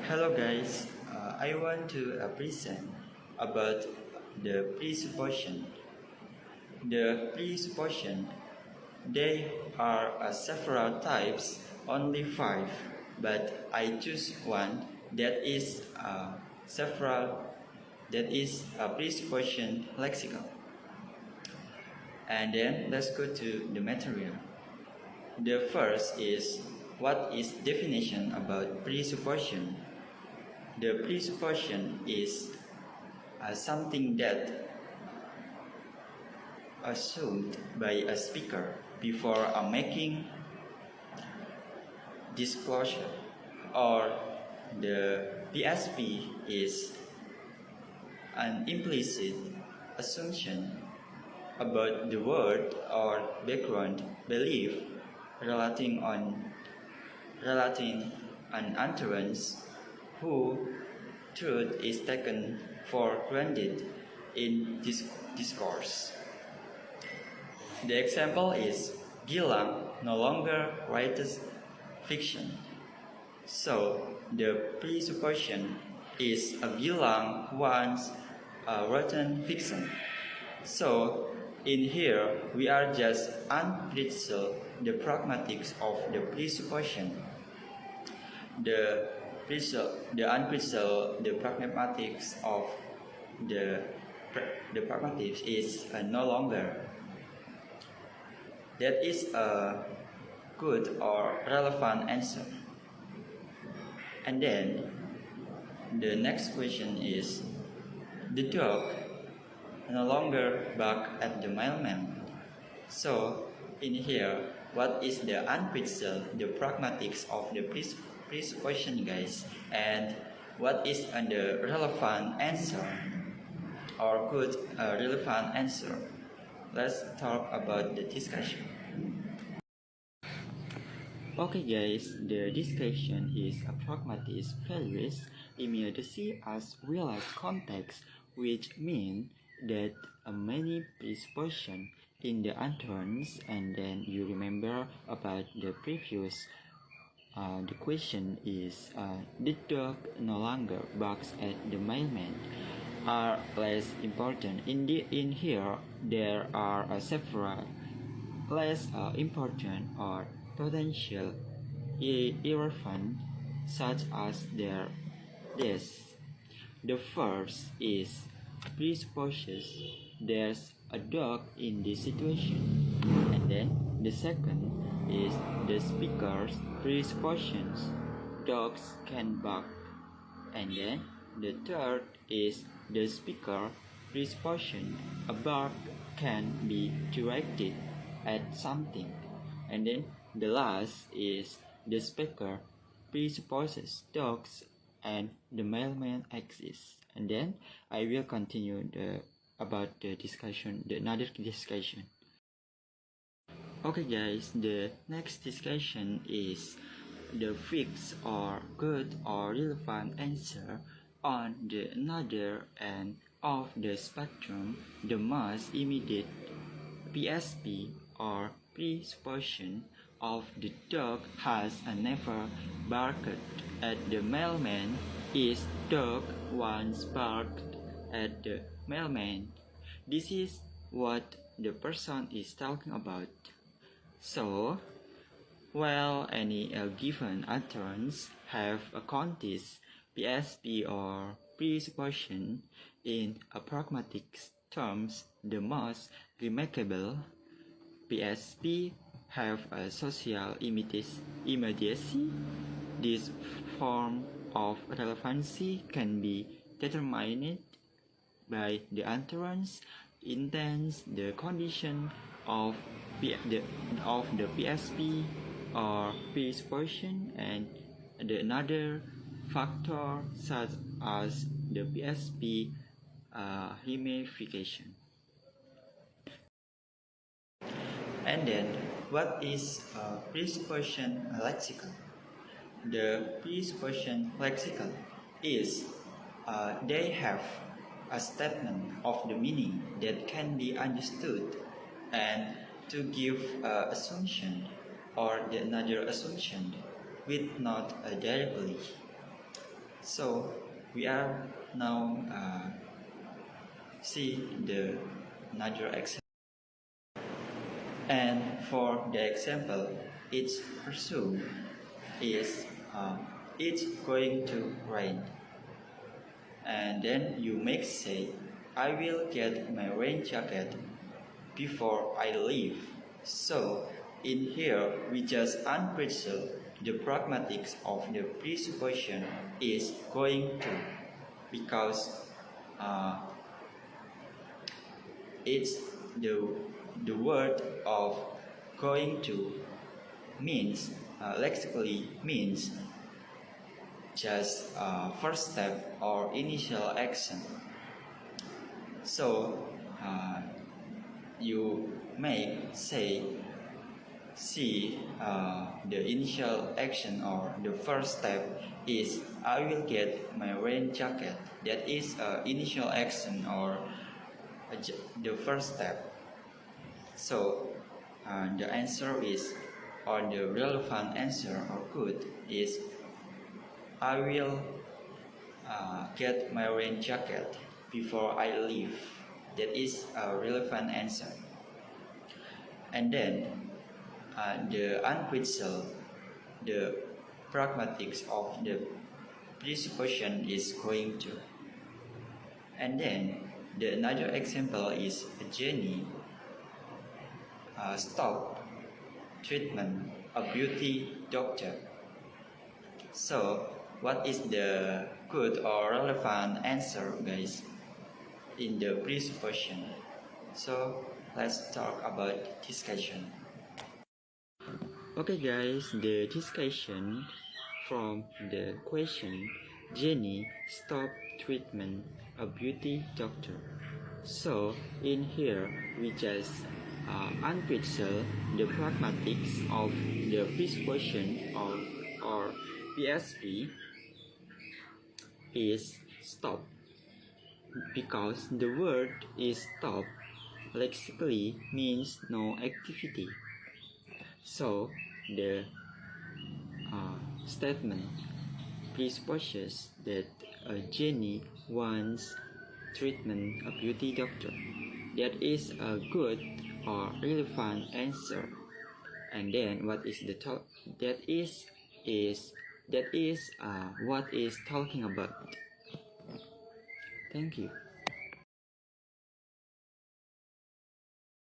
Hello guys, I want to present about the presupposition. The presupposition, there are several types, only 5, but I choose one that is a presupposition lexical. And then let's go to the material. The first is what is definition about presupposition. The presupposition is something that assumed by a speaker before making disclosure, or the PSP is an implicit assumption about the word or background belief relating an utterance whose truth is taken for granted in discourse. The example is Gilang no longer writes fiction. So the presupposition is Gilang once written fiction. So in here we are just unpredictable the pragmatics of the presupposition. The unpredictable the pragmatics of the pragmatics is no longer. That is a good or relevant answer. And then the next question is, the dog no longer bark at the mailman. So in here, what is the unpredictable the pragmatics of the presupposition, guys, and what is the relevant answer or good relevant answer? Let's talk about the discussion. Okay guys, the discussion is a pragmatic values immediacy as well as context, which mean that many presupposition in the utterance, and then you remember about the previous the question is the dog no longer barks at the mailman are less important. In here there are several less important or potential irrelevant, such as this. The first is presupposes there's a dog in this situation, and then the second is the speaker's presuppositions dogs can bark, and then the third is the speaker presupposition a bark can be directed at something, and then the last is the speaker presupposes dogs and the mailman exists. And then I will continue about the discussion, another discussion. Okay guys, the next discussion is the fixed or good or relevant answer on the another end of the spectrum. The most immediate PSP or presupposition of the dog has never barked at the mailman is dog once barked at the mailman. This is what the person is talking about. So, while any given utterance have a context, PSP or presupposition in a pragmatic terms, the most remarkable PSP have a social immediacy. This form of relevancy can be determined by the utterance, intents, the condition of the PSP or presupposition, and another factor such as the PSP ramification. And then, what is presupposition lexical? The presupposition lexical is they have a statement of the meaning that can be understood and to give assumption or another assumption with not directly. So we are now see the another example. And for the example, it's presumed is it's going to rain. And then you may say, I will get my rain jacket before I leave. So in here we just unpresume the pragmatics of the presupposition is going to, because it's the word of going to means lexically means just first step or initial action. So you may say see the initial action or the first step is I will get my rain jacket. That is initial action or the first step. So the answer is, or the relevant answer or good is I will get my rain jacket before I leave. That is a relevant answer. And then the unquestioned, the pragmatics of the presupposition is going to. And then the another example is Jenny stop treatment a beauty doctor. So what is the good or relevant answer, guys, in the presupposition? So let's talk about discussion. Okay guys, the discussion from the question Jenny stop treatment a beauty doctor. So in here we just unpicture the pragmatics of the presupposition or PSP is stop, because the word is stop lexically means no activity. So the statement presupposes that Jenny wants treatment a beauty doctor. That is a good or relevant answer. And then what is the that is what is talking about. Thank you.